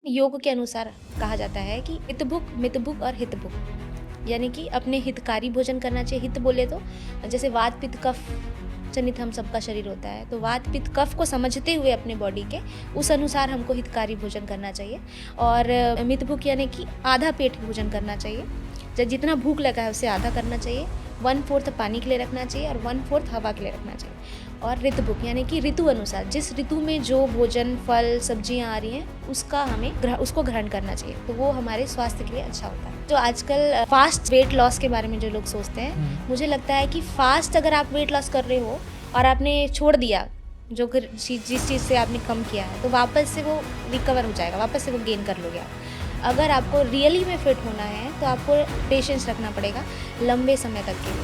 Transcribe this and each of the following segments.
योग के अनुसार कहा जाता है कि हितभुक, मितभुक और हितभुक, यानी कि अपने हितकारी भोजन करना चाहिए। हित बोले तो जैसे वात पित्त कफ जनित हम सबका शरीर होता है, तो वात पित्त कफ को समझते हुए अपने बॉडी के उस अनुसार हमको हितकारी भोजन करना चाहिए। और मितभुक यानी कि आधा पेट भोजन करना चाहिए। जितना भूख लगा है उससे आधा करना चाहिए। 1/4 पानी के लिए रखना चाहिए और 1/4 हवा के लिए रखना चाहिए। और ऋतुभुक यानी कि ऋतु अनुसार जिस ऋतु में जो भोजन फल सब्जियां आ रही हैं उसको ग्रहण करना चाहिए, तो वो हमारे स्वास्थ्य के लिए अच्छा होता है। तो आजकल फास्ट वेट लॉस के बारे में जो लोग सोचते हैं, मुझे लगता है कि फास्ट अगर आप वेट लॉस कर रहे हो और आपने छोड़ दिया जिस चीज़ से आपने कम किया है, तो वापस से वो रिकवर हो जाएगा, वापस से वो गेन कर लोगे आप। अगर आपको रियली में फिट होना है तो आपको पेशेंस रखना पड़ेगा लंबे समय तक के लिए,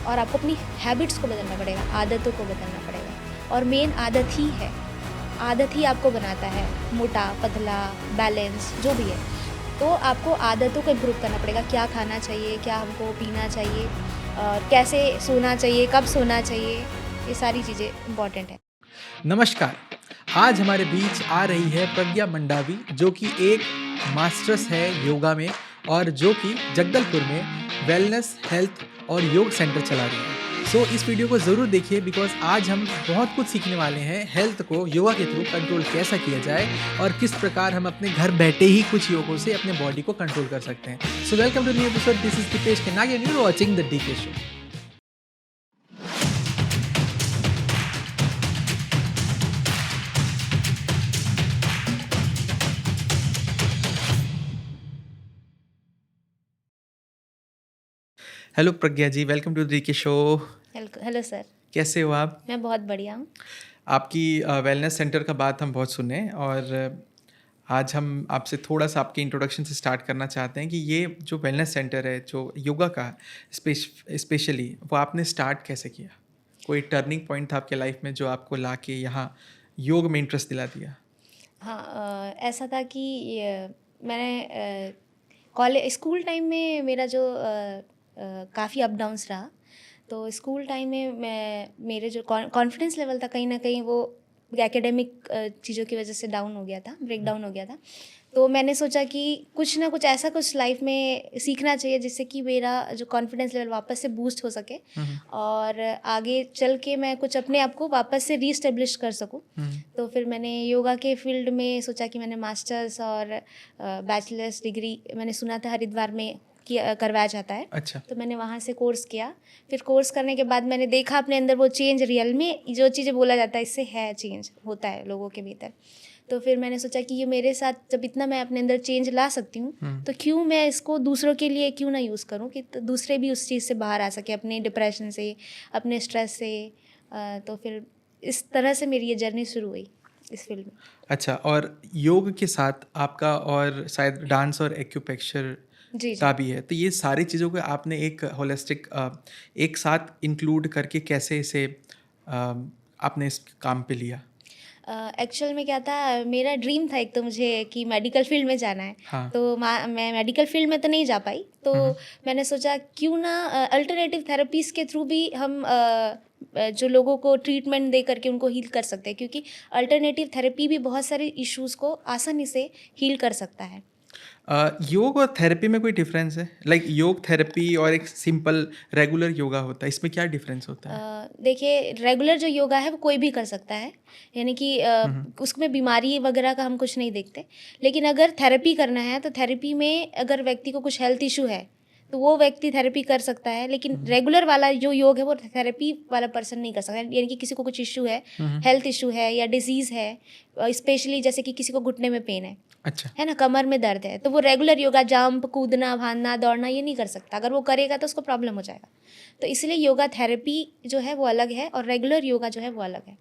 और आपको अपनी हैबिट्स को बदलना पड़ेगा, आदतों को बदलना पड़ेगा। और मेन आदत ही है, आदत ही आपको बनाता है मोटा पतला बैलेंस जो भी है। तो आपको आदतों को इम्प्रूव करना पड़ेगा, क्या खाना चाहिए, क्या हमको पीना चाहिए, और कैसे सोना चाहिए, कब सोना चाहिए, ये सारी चीज़ें इम्पॉर्टेंट है। नमस्कार। आज हमारे बीच आ रही है प्रज्ञा मंडावी, जो कि एक मास्टर्स है योगा में और जो कि जगदलपुर में वेलनेस हेल्थ और योग सेंटर चला रही है। सो इस वीडियो को ज़रूर देखिए, बिकॉज आज हम बहुत कुछ सीखने वाले हैं। हेल्थ को योगा के थ्रू कंट्रोल कैसा किया जाए और किस प्रकार हम अपने घर बैठे ही कुछ योगों से अपने बॉडी को कंट्रोल कर सकते हैं। So welcome to new episode. This is Deepesh Kenag and you are watching the D K show. Hello Pragya ji, welcome to the D K show. Hello sir. कैसे हो आप? मैं बहुत बढ़िया हूँ। आपकी वेलनेस सेंटर का बात हम बहुत सुने, और आज हम आपसे थोड़ा सा आपके इंट्रोडक्शन से स्टार्ट करना चाहते हैं कि ये जो वेलनेस सेंटर है, जो योगा का स्पेशली, वो आपने स्टार्ट कैसे किया? कोई टर्निंग पॉइंट था आपके लाइफ में जो आपको ला के यहाँ योग में इंटरेस्ट दिला दिया? हाँ, ऐसा था कि मैंने कॉलेज स्कूल टाइम में मेरा जो काफ़ी अप डाउन्स रहा। तो स्कूल टाइम में मेरे जो कॉन्फिडेंस लेवल था कहीं ना कहीं वो एकेडमिक चीज़ों की वजह से डाउन हो गया था, ब्रेक डाउन हो गया था। तो मैंने सोचा कि कुछ ना कुछ ऐसा कुछ लाइफ में सीखना चाहिए जिससे कि मेरा जो कॉन्फिडेंस लेवल वापस से बूस्ट हो सके, और आगे चल के मैं कुछ अपने आप को वापस से रीस्टेब्लिश कर सकूं। तो फिर मैंने योगा के फील्ड में सोचा कि मैंने मास्टर्स और बैचलर्स डिग्री मैंने सुना था हरिद्वार में करवाया जाता है। अच्छा। तो मैंने वहाँ से कोर्स किया। फिर कोर्स करने के बाद मैंने देखा अपने अंदर वो चेंज, रियल में जो चीज़ें बोला जाता है इससे है, चेंज होता है लोगों के भीतर। तो फिर मैंने सोचा कि ये मेरे साथ जब इतना मैं अपने अंदर चेंज ला सकती हूँ, तो क्यों मैं इसको दूसरों के लिए क्यों ना यूज़ करूँ कि तो दूसरे भी उस चीज़ से बाहर आ सके, अपने डिप्रेशन से, अपने स्ट्रेस से। तो फिर इस तरह से मेरी ये जर्नी शुरू हुई इस फील्ड में। अच्छा, और योग के साथ आपका और शायद डांस और एक्यूप्रेशर जी का जी। भी है, तो ये सारी चीज़ों को आपने एक होलिस्टिक एक साथ इंक्लूड करके कैसे इसे आपने इस काम पे लिया? एक्चुअल में क्या था, मेरा ड्रीम था एक तो मुझे कि मेडिकल फील्ड में जाना है। हाँ। तो मैं मेडिकल फील्ड में तो नहीं जा पाई। तो मैंने सोचा क्यों ना अल्टरनेटिव थेरेपीज़ के थ्रू भी हम जो लोगों को ट्रीटमेंट दे करके उनको हील कर सकते हैं, क्योंकि अल्टरनेटिव थेरेपी भी बहुत सारे इश्यूज़ को आसानी से हील कर सकता है। योग और थेरेपी में कोई डिफरेंस है? लाइक योग थेरेपी और एक सिंपल रेगुलर योगा होता है, इसमें क्या डिफरेंस होता है? देखिए, रेगुलर जो योगा है वो कोई भी कर सकता है, यानी कि उसमें बीमारी वगैरह का हम कुछ नहीं देखते। लेकिन अगर थेरेपी करना है तो थेरेपी में अगर व्यक्ति को कुछ हेल्थ इशू है तो वो व्यक्ति थेरेपी कर सकता है। लेकिन रेगुलर वाला जो योग है वो थेरेपी वाला पर्सन नहीं कर सकता, यानी कि किसी को कुछ इशू है, हेल्थ इशू है या डिजीज़ है, स्पेशली जैसे कि किसी को घुटने में पेन अच्छा। है ना, कमर में दर्द है, तो वो रेगुलर योगा जंप कूदना भागना दौड़ना ये नहीं कर सकता। अगर वो करेगा तो उसको प्रॉब्लम हो जाएगा। तो इसलिए योगा थेरेपी जो है वो अलग है और रेगुलर योगा जो है वो अलग है।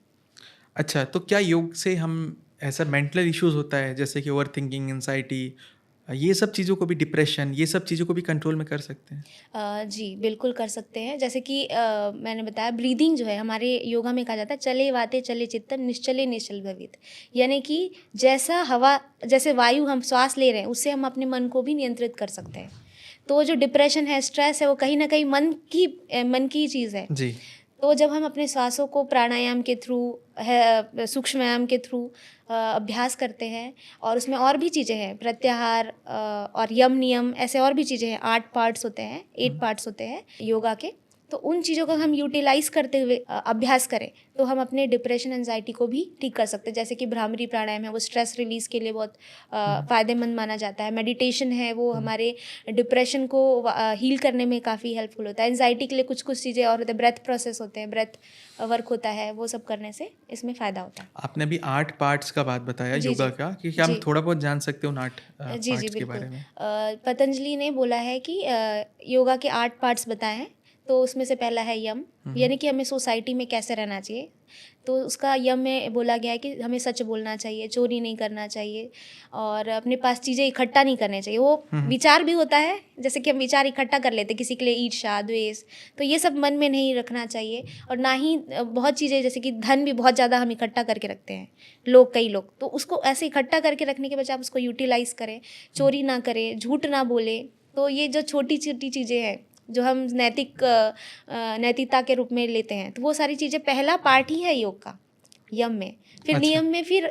अच्छा, तो क्या योग से हम ऐसा मेंटल इश्यूज होता है जैसे कि ओवर थिंकिंग, एंजाइटी, ये सब चीज़ों को भी, डिप्रेशन, ये सब चीज़ों को भी कंट्रोल में कर सकते हैं? जी बिल्कुल कर सकते हैं। जैसे कि मैंने बताया ब्रीदिंग जो है हमारे योगा में कहा जाता है चले वाते चले चित्तन निश्चले निश्चल भवित, यानी कि जैसा हवा जैसे वायु हम श्वास ले रहे हैं उससे हम अपने मन को भी नियंत्रित कर सकते हैं। तो जो डिप्रेशन है, स्ट्रेस है, वो कहीं ना कहीं मन की चीज़ है। जी। तो जब हम अपने श्वासों को प्राणायाम के थ्रू है, सूक्ष्म व्यायाम के थ्रू अभ्यास करते हैं, और उसमें और भी चीज़ें हैं, प्रत्याहार और यम नियम, ऐसे और भी चीज़ें हैं, 8 पार्ट्स होते हैं, 8 पार्ट्स होते हैं योगा के। तो उन चीज़ों का हम यूटिलाइज करते हुए अभ्यास करें तो हम अपने डिप्रेशन एंजाइटी को भी ठीक कर सकते हैं। जैसे कि भ्रामरी प्राणायाम है, वो स्ट्रेस रिलीज के लिए बहुत फ़ायदेमंद माना जाता है। मेडिटेशन है, वो हमारे डिप्रेशन को हील करने में काफ़ी हेल्पफुल होता है। एंजाइटी के लिए कुछ कुछ चीज़ें और होते हैं, ब्रेथ प्रोसेस होते हैं, ब्रेथ वर्क होता है, वो सब करने से इसमें फ़ायदा होता है। आपने अभी 8 पार्ट्स का बात बताया जी, योगा जी। का, कि क्या हम जी। थोड़ा बहुत जान सकते हैं उन 8 जी, जी, पार्ट्स के बिल्कुल। बारे में? पतंजलि ने बोला है कि योगा के 8 पार्ट्स बताए हैं, तो उसमें से पहला है यम, यानी कि हमें सोसाइटी में कैसे रहना चाहिए। तो उसका यम में बोला गया है कि हमें सच बोलना चाहिए, चोरी नहीं करना चाहिए, और अपने पास चीज़ें इकट्ठा नहीं करने चाहिए। वो विचार भी होता है, जैसे कि हम विचार इकट्ठा कर लेते हैं किसी के लिए, ईर्ष्या, द्वेष, तो ये सब मन में नहीं रखना चाहिए। और ना ही बहुत चीज़ें, जैसे कि धन भी बहुत ज़्यादा हम इकट्ठा करके रखते हैं कई लोग, तो उसको ऐसे इकट्ठा करके रखने के बजाय आप उसको यूटिलाइज करें, चोरी ना करें, झूठ ना बोले। तो ये जो छोटी छोटी चीज़ें हैं जो हम नैतिकता के रूप में लेते हैं, तो वो सारी चीज़ें पहला पार्ट ही है योग का, यम में। फिर अच्छा।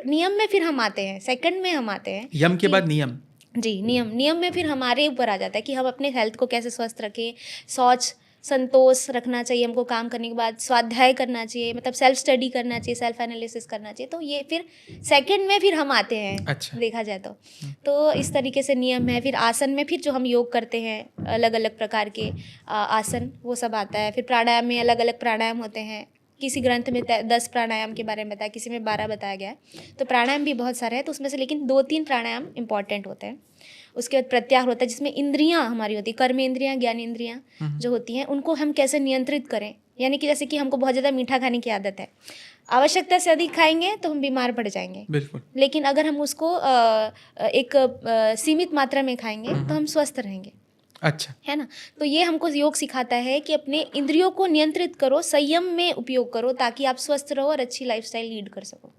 नियम में फिर हम आते हैं, सेकंड में हम आते हैं यम के कि बाद नियम। जी, नियम में फिर हमारे ऊपर आ जाता है कि हम अपने हेल्थ को कैसे स्वस्थ रखें। शौच, संतोष रखना चाहिए हमको काम करने के बाद, स्वाध्याय करना चाहिए, मतलब सेल्फ स्टडी करना चाहिए, सेल्फ एनालिसिस करना चाहिए। तो ये फिर सेकंड में फिर हम आते हैं, अच्छा। देखा जाए तो इस तरीके से नियम है। फिर आसन में फिर जो हम योग करते हैं, अलग अलग प्रकार के आसन, वो सब आता है। फिर प्राणायाम में अलग अलग प्राणायाम होते हैं, किसी ग्रंथ में 10 प्राणायाम के बारे में बताया, किसी में 12 बताया गया है। तो प्राणायाम भी बहुत सारे हैं, तो उसमें से लेकिन 2-3 प्राणायाम इंपॉर्टेंट होते हैं। उसके बाद प्रत्याहार होता है, जिसमें इंद्रियां हमारी होती है, कर्मेंद्रियां, ज्ञानेंद्रियां जो होती हैं, उनको हम कैसे नियंत्रित करें। यानी कि जैसे कि हमको बहुत ज़्यादा मीठा खाने की आदत है, आवश्यकता से अधिक खाएंगे तो हम बीमार पड़ जाएंगे। बिल्कुल। लेकिन अगर हम उसको एक सीमित मात्रा में खाएंगे तो हम स्वस्थ रहेंगे, अच्छा। है ना। तो ये हमको योग सिखाता है कि अपने इंद्रियों को नियंत्रित करो, संयम में उपयोग करो, ताकि आप स्वस्थ रहो और अच्छी लाइफस्टाइल लीड कर सको।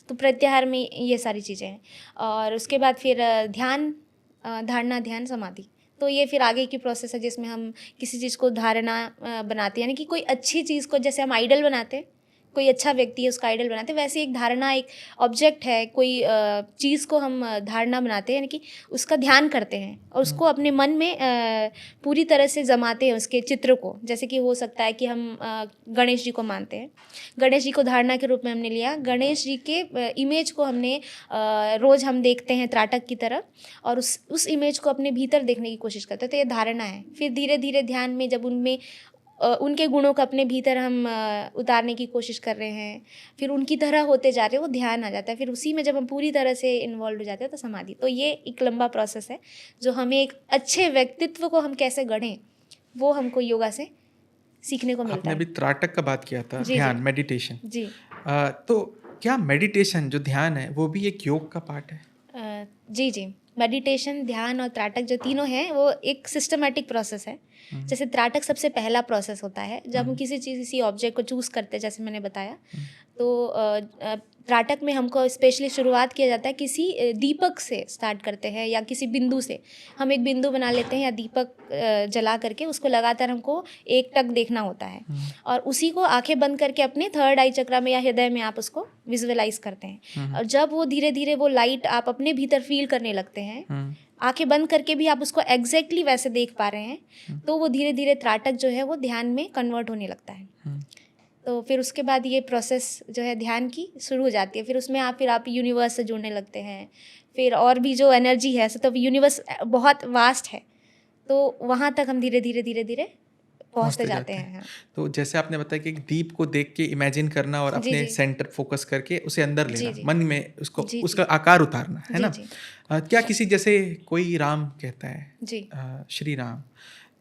तो प्रत्याहार में ये सारी चीज़ें हैं। और उसके बाद फिर ध्यान, धारणा, ध्यान, समाधि। तो ये फिर आगे की प्रोसेस है, जिसमें हम किसी चीज़ को धारणा बनाते हैं, यानी कि कोई अच्छी चीज़ को, जैसे हम आइडल बनाते हैं, कोई अच्छा व्यक्ति है उसका आइडल बनाते हैं, वैसे एक धारणा, एक ऑब्जेक्ट है, कोई चीज़ को हम धारणा बनाते हैं, यानी कि उसका ध्यान करते हैं और उसको अपने मन में पूरी तरह से जमाते हैं, उसके चित्र को। जैसे कि हो सकता है कि हम गणेश जी को मानते हैं, गणेश जी को धारणा के रूप में हमने लिया, गणेश जी के इमेज को हमने रोज़ हम देखते हैं त्राटक की तरह, और उस इमेज को अपने भीतर देखने की कोशिश करते हैं, तो ये धारणा है। फिर धीरे धीरे ध्यान में जब उनमें उनके गुणों को अपने भीतर हम उतारने की कोशिश कर रहे हैं, फिर उनकी तरह होते जा रहे हैं, वो ध्यान आ जाता है। फिर उसी में जब हम पूरी तरह से इन्वॉल्व हो जाते हैं तो समाधि। तो ये एक लंबा प्रोसेस है, जो हमें एक अच्छे व्यक्तित्व को हम कैसे गढ़ें, वो हमको योगा से सीखने को मिलता आपने है। अभी त्राटक का बात किया था, जी, ध्यान, जी। मेडिटेशन। जी। तो क्या मेडिटेशन जो ध्यान है वो भी एक योग का पार्ट है? जी, जी। मेडिटेशन, ध्यान और त्राटक जो तीनों हैं, वो एक सिस्टमैटिक प्रोसेस है। जैसे त्राटक सबसे पहला प्रोसेस होता है, जब हम किसी ऑब्जेक्ट को चूज़ करते हैं, जैसे मैंने बताया। तो त्राटक में हमको स्पेशली शुरुआत किया जाता है किसी दीपक से स्टार्ट करते हैं, या किसी बिंदु से। हम एक बिंदु बना लेते हैं या दीपक जला करके उसको लगातार हमको एकटक देखना होता है, और उसी को आंखें बंद करके अपने थर्ड आई चक्रा में या हृदय में आप उसको विजुअलाइज करते हैं। और जब वो धीरे धीरे वो लाइट आप अपने भीतर फील करने लगते हैं, आंखें बंद करके भी आप उसको एग्जैक्टली वैसे देख पा रहे हैं, तो वो धीरे धीरे त्राटक जो है वो ध्यान में कन्वर्ट होने लगता है। तो फिर उसके बाद ये प्रोसेस जो है ध्यान की शुरू हो जाती है। फिर उसमें आप यूनिवर्स से जुड़ने लगते हैं, फिर और भी जो एनर्जी है, तो यूनिवर्स बहुत वास्ट है, तो वहाँ तक हम धीरे धीरे धीरे धीरे पहुँचते जाते हैं। हाँ। तो जैसे आपने बताया कि एक दीप को देख के इमेजिन करना और जी, अपने जी। सेंटर फोकस करके उसे अंदर जी, लेना, जी। मन में उसको जी, जी। उसका आकार उतारना, है जी, ना? जी। क्या किसी, जैसे कोई राम कहता है, जी। श्री राम,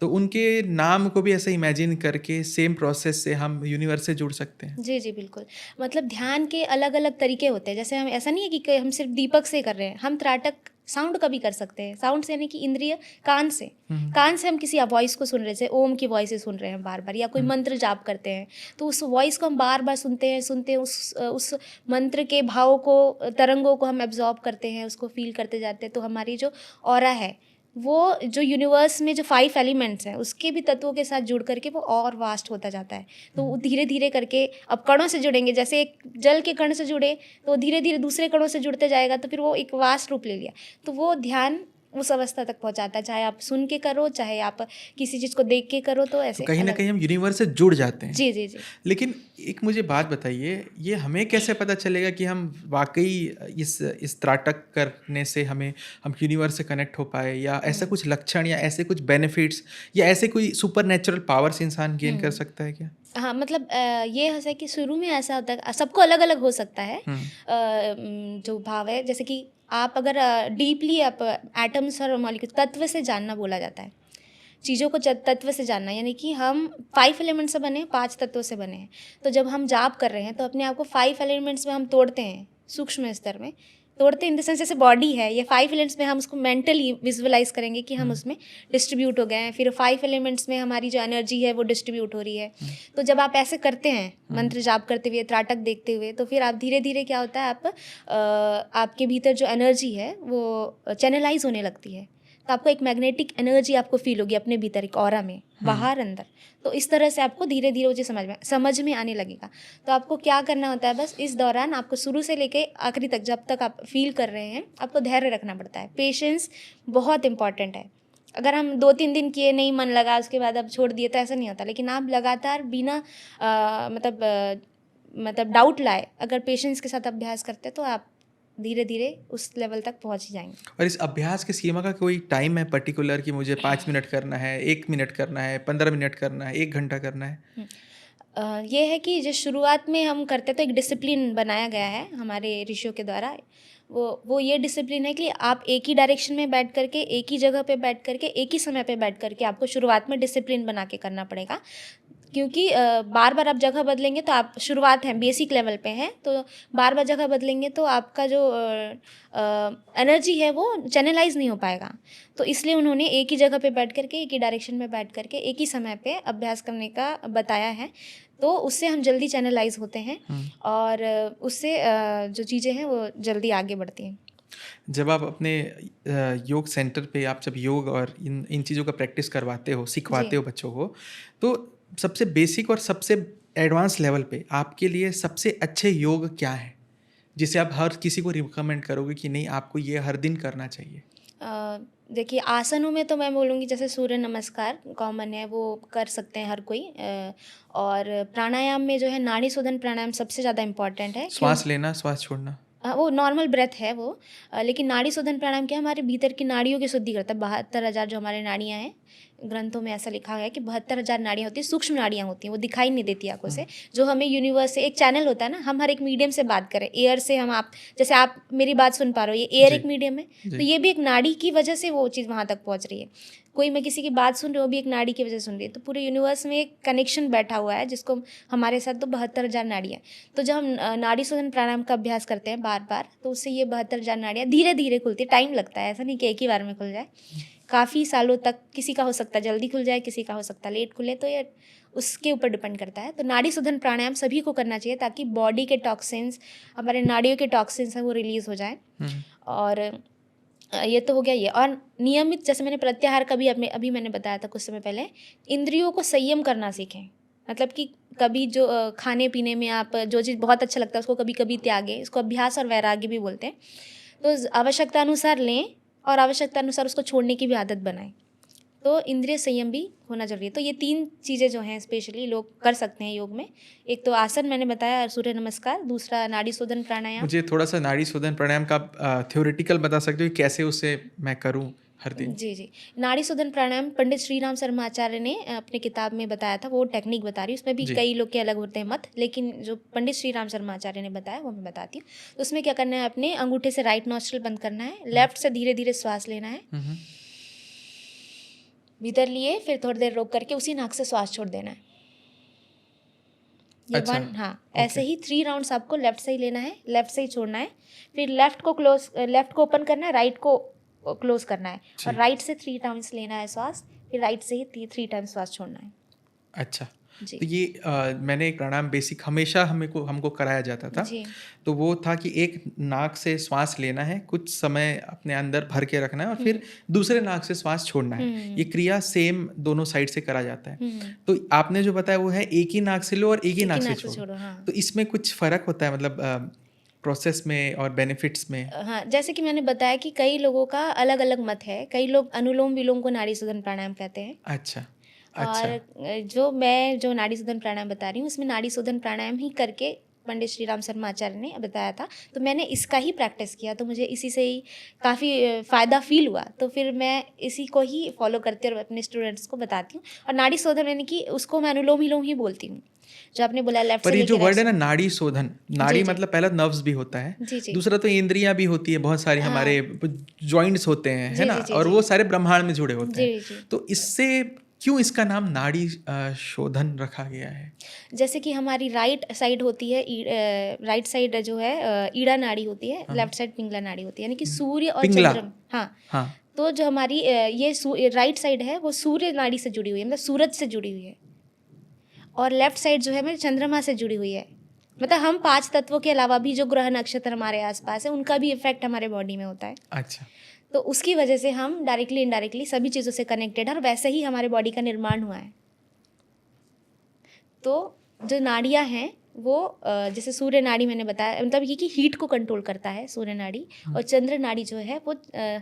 तो उनके नाम को भी ऐसे इमेजिन करके सेम प्रोसेस से हम यूनिवर्स से जुड़ सकते हैं? जी, जी, बिल्कुल। मतलब ध्यान के अलग अलग तरीके होते हैं। जैसे हम, ऐसा नहीं है कि हम सिर्फ दीपक से कर रहे हैं, हम त्राटक साउंड का भी कर सकते हैं। साउंड से यानी कि इंद्रिय, कान से हम किसी वॉइस को सुन रहे, जैसे ओम की वॉइस सुन रहे हैं बार बार, या कोई मंत्र जाप करते हैं, तो उस वॉइस को हम बार बार सुनते हैं, उस मंत्र के भाव को, तरंगों को हम एब्जॉर्ब करते हैं, उसको फील करते जाते हैं। तो हमारी जो ऑरा है, वो जो यूनिवर्स में जो 5 एलिमेंट्स हैं उसके भी तत्वों के साथ जुड़ करके वो और वास्ट होता जाता है। तो वो धीरे धीरे करके अब कणों से जुड़ेंगे, जैसे एक जल के कण से जुड़े तो धीरे धीरे दूसरे कणों से जुड़ते जाएगा, तो फिर वो एक वास्ट रूप ले लिया। तो वो ध्यान उस अवस्था तक पहुंचाता है, चाहे आप सुन के करो, चाहे आप किसी चीज़ को देख के करो, तो तो ऐसे कहीं ना अलग। कहीं हम यूनिवर्स से जुड़ जाते हैं। जी जी जी। लेकिन एक मुझे बात बताइए, ये हमें कैसे पता चलेगा कि हम वाकई इस त्राटक करने से हम यूनिवर्स से कनेक्ट हो पाए, या ऐसा कुछ लक्षण या ऐसे कुछ बेनिफिट्स या ऐसे कोई सुपर नेचुरल पावर्स इंसान गेन कर सकता है क्या? हाँ, मतलब ये है कि शुरू में ऐसा होता है, सबको अलग अलग हो सकता है। जो भाव है, जैसे कि आप अगर डीपली आप एटम्स और मॉलिक्यूल तत्व से जानना बोला जाता है, चीज़ों को तत्व से जानना, यानी कि हम 5 एलिमेंट से बने हैं, 5 तत्वों से बने हैं। तो जब हम जाप कर रहे हैं तो अपने आप को 5 एलिमेंट्स में हम तोड़ते हैं, सूक्ष्म स्तर में तोड़ते हैं। इन द सेंस जैसे बॉडी है, ये 5 एलिमेंट्स में हम उसको मेंटली विजुअलाइज करेंगे कि हम उसमें डिस्ट्रीब्यूट हो गए हैं। फिर 5 एलिमेंट्स में हमारी जो एनर्जी है वो डिस्ट्रीब्यूट हो रही है। तो जब आप ऐसे करते हैं, मंत्र जाप करते हुए, त्राटक देखते हुए, तो फिर आप धीरे धीरे क्या होता है, आपके भीतर जो एनर्जी है वो चैनलाइज होने लगती है। तो आपको एक मैग्नेटिक एनर्जी आपको फील होगी अपने भीतर, एक ऑरा में, बाहर अंदर। तो इस तरह से आपको धीरे धीरे वो चीज़ समझ में आने लगेगा। तो आपको क्या करना होता है, बस इस दौरान आपको शुरू से लेके आखिरी तक, जब तक आप फील कर रहे हैं, आपको धैर्य रखना पड़ता है। पेशेंस बहुत इंपॉर्टेंट है। अगर हम 2-3 दिन किए, नहीं मन लगा, उसके बाद अब छोड़ दिए, तो ऐसा नहीं होता। लेकिन आप लगातार बिना मतलब डाउट लाए अगर पेशेंस के साथ अभ्यास करते हैं, तो आप धीरे धीरे उस लेवल तक पहुंच ही जाएंगे। और इस अभ्यास की सीमा का कोई टाइम है पर्टिकुलर कि मुझे 5 मिनट करना है, 1 मिनट करना है, 15 मिनट करना है, 1 घंटा करना है? ये है कि जो शुरुआत में हम करते तो एक डिसिप्लिन बनाया गया है हमारे ऋषियों के द्वारा। वो ये डिसिप्लिन है कि आप एक ही डायरेक्शन में बैठ करके, एक ही जगह पे बैठ करके, एक ही समय पे बैठ करके आपको शुरुआत में डिसिप्लिन बना के करना पड़ेगा। क्योंकि बार बार आप जगह बदलेंगे तो आप, शुरुआत है, बेसिक लेवल पे हैं, तो बार बार जगह बदलेंगे तो आपका जो एनर्जी है वो चैनलाइज नहीं हो पाएगा। तो इसलिए उन्होंने एक ही जगह पे बैठ करके, एक ही डायरेक्शन में बैठ करके, एक ही समय पे अभ्यास करने का बताया है। तो उससे हम जल्दी चैनलाइज होते हैं और उससे जो चीज़ें हैं वो जल्दी आगे बढ़ती हैं। जब आप अपने योग सेंटर पे आप जब योग और इन चीज़ों का प्रैक्टिस करवाते हो, सिखवाते हो बच्चों को, तो सबसे बेसिक और सबसे एडवांस लेवल पे आपके लिए सबसे अच्छे योग क्या है, जिसे आप हर किसी को रिकमेंड करोगे कि नहीं, आपको ये हर दिन करना चाहिए? देखिए, आसनों में तो मैं बोलूँगी जैसे सूर्य नमस्कार कॉमन है, वो कर सकते हैं हर कोई। और प्राणायाम में जो है नाड़ी शोधन प्राणायाम सबसे ज़्यादा इम्पॉर्टेंट है। श्वास लेना, श्वास छोड़ना। वो नॉर्मल ब्रेथ है वो। लेकिन नाड़ी शोधन प्राणायाम क्या, हमारे भीतर की नाड़ियों की शुद्धि करता है। 72,000 जो हमारे नाड़ियाँ हैं, ग्रंथों में ऐसा लिखा हुआ है कि 72,000 नाड़ियाँ होती हैं, सूक्ष्म नाड़ियाँ होती हैं, वो दिखाई नहीं देती आंखों से। जो हमें यूनिवर्स से एक चैनल होता है ना, हम हर एक मीडियम से बात करें, एयर से हम, आप जैसे आप मेरी बात सुन पा रहे हो, ये एयर एक मीडियम है, तो ये भी एक नाड़ी की वजह से वो चीज़ वहाँ तक पहुँच रही है। कोई, मैं किसी की बात सुन रही हूँ, वो भी एक नाड़ी की वजह से सुन रही है। तो पूरे यूनिवर्स में एक कनेक्शन बैठा हुआ है, जिसको हमारे साथ तो 72,000 नाड़ियाँ। तो जब हम नाड़ी शोधन प्राणायाम का अभ्यास करते हैं बार बार, तो उससे ये 72,000 नाड़ियाँ धीरे धीरे खुलती है। टाइम लगता है, ऐसा नहीं कि एक ही बार में खुल जाए। काफ़ी सालों तक, किसी का हो सकता है जल्दी खुल जाए, किसी का हो सकता है लेट खुले, तो ये उसके ऊपर डिपेंड करता है। तो नाड़ी शोधन प्राणायाम सभी को करना चाहिए, ताकि बॉडी के टॉक्सिन्स, हमारे नाड़ियों के टॉक्सिन्स हैं, वो रिलीज़ हो जाए। और ये तो हो गया ये। और नियमित, जैसे मैंने प्रत्याहार का भी अभी मैंने बताया था कुछ समय पहले, इंद्रियों को संयम करना सीखें। मतलब कि कभी जो खाने पीने में आप जो चीज़ बहुत अच्छा लगता है उसको कभी कभी त्यागें। इसको अभ्यास और वैराग्य भी बोलते हैं। तो आवश्यकता अनुसार लें और आवश्यकता अनुसार उसको छोड़ने की भी आदत बनाएं। तो इंद्रिय संयम भी होना जरूरी है। तो ये 3 चीज़ें जो हैं स्पेशली लोग कर सकते हैं योग में। एक तो आसन मैंने बताया, सूर्य नमस्कार, दूसरा नाड़ी शोधन प्राणायाम। मुझे थोड़ा सा नाड़ी शोधन प्राणायाम का थ्योरेटिकल बता सकते हो कि कैसे उसे मैं करूं हर दिन? जी जी। नाड़ी शोधन प्राणायाम पंडित श्रीराम शर्मा आचार्य ने अपने किताब में बताया था, वो टेक्निक बता रही हूँ। उसमें भी कई लोग के अलग होते हैं मत, लेकिन जो पंडित श्रीराम शर्मा आचार्य ने बताया वो मैं बताती हूँ। तो उसमें क्या करना है, अपने अंगूठे से राइट नॉस्ट्रिल बंद करना है, लेफ्ट से धीरे धीरे श्वास लेना है, भीतर लिए, फिर थोड़ी देर रोक करके उसी नाक से श्वास छोड़ देना है। ये 1, हाँ, ऐसे ही 3 राउंड्स आपको लेफ्ट से ही लेना है, लेफ्ट से ही छोड़ना है। फिर लेफ्ट को ओपन करना है, राइट को क्लोज करना है, और राइट से 3 टाइम्स लेना है श्वास, फिर राइट से ही 3 टाइम्स श्वास छोड़ना है। अच्छा, जी। तो ये मैंने एक प्राणायाम बेसिक हमेशा हमको कराया जाता था। जी। तो वो था कि एक नाक से श्वास लेना है, कुछ समय अपने अंदर भर के रखना है और फिर दूसरे नाक से श्वास छोड़ना है। ये क्रिया सेम दोनों साइड से करा जाता है। तो आपने जो बताया वो है एक ही नाक से लो और एक ही एक नाक ही से नाक से छोड़ो। छोड़ो, हाँ। तो इसमें कुछ फ़र्क होता है मतलब प्रोसेस में और बेनिफिट्स में? हाँ, जैसे कि मैंने बताया कि कई लोगों का अलग-अलग मत है। कई लोग अनुलोम-विलोम को नाड़ी शोधन प्राणायाम कहते हैं। अच्छा, और अच्छा। जो नाड़ी शोधन प्राणायाम बता रही हूँ, उसमें नाड़ी शोधन प्राणायाम ही करके पंडित श्री राम शर्मा आचार्य ने बताया था। तो मैंने इसका ही प्रैक्टिस किया, तो मुझे इसी से ही काफ़ी फ़ायदा फ़ील हुआ। तो फिर मैं इसी को ही फ़ॉलो करती हूँ और अपने स्टूडेंट्स को बताती हूँ। और नाड़ी शोधन यानी कि उसको मैं अनुलोम-विलोम ही बोलती हूँ। जो आपने बोला लेफ्ट से पर ये जो लेके राइट वर्ड है से। ना नाड़ी शोधन, जी, नाड़ी जी। मतलब पहला नर्व्स भी होता है, जी, जी। दूसरा तो इंद्रियाँ भी होती है, बहुत सारी हाँ। हमारे जॉइंट्स होते हैं, है जी, ना? जी, जी, और जी। वो सारे ब्रह्मांड में जुड़े होते हैं। जी, जी। तो इससे क्यों इसका नाम नाड़ी शोधन रखा गया है? जैसे कि हमारी राइट साइड होती है, राइट साइड जो है ईड़ा नाड़ी होती है, हाँ, लेफ्ट साइड पिंगला नाड़ी होती है, यानी कि सूर्य और पिंगला, चंद्रमा। हाँ। हाँ, तो जो हमारी ये राइट साइड है वो सूर्य नाड़ी से जुड़ी हुई है, मतलब सूरज से जुड़ी हुई है। और लेफ्ट साइड जो है मेरे चंद्रमा से जुड़ी हुई है। मतलब हम 5 तत्वों के अलावा भी जो ग्रह नक्षत्र हमारे आसपास है उनका भी इफेक्ट हमारे बॉडी में होता है। अच्छा, तो उसकी वजह से हम डायरेक्टली इनडायरेक्टली सभी चीज़ों से कनेक्टेड है और वैसे ही हमारे बॉडी का निर्माण हुआ है। तो जो नाड़ियाँ हैं वो जैसे सूर्य नाड़ी मैंने बताया, मतलब ये कि हीट को कंट्रोल करता है सूर्य नाड़ी। और चंद्र नाड़ी जो है वो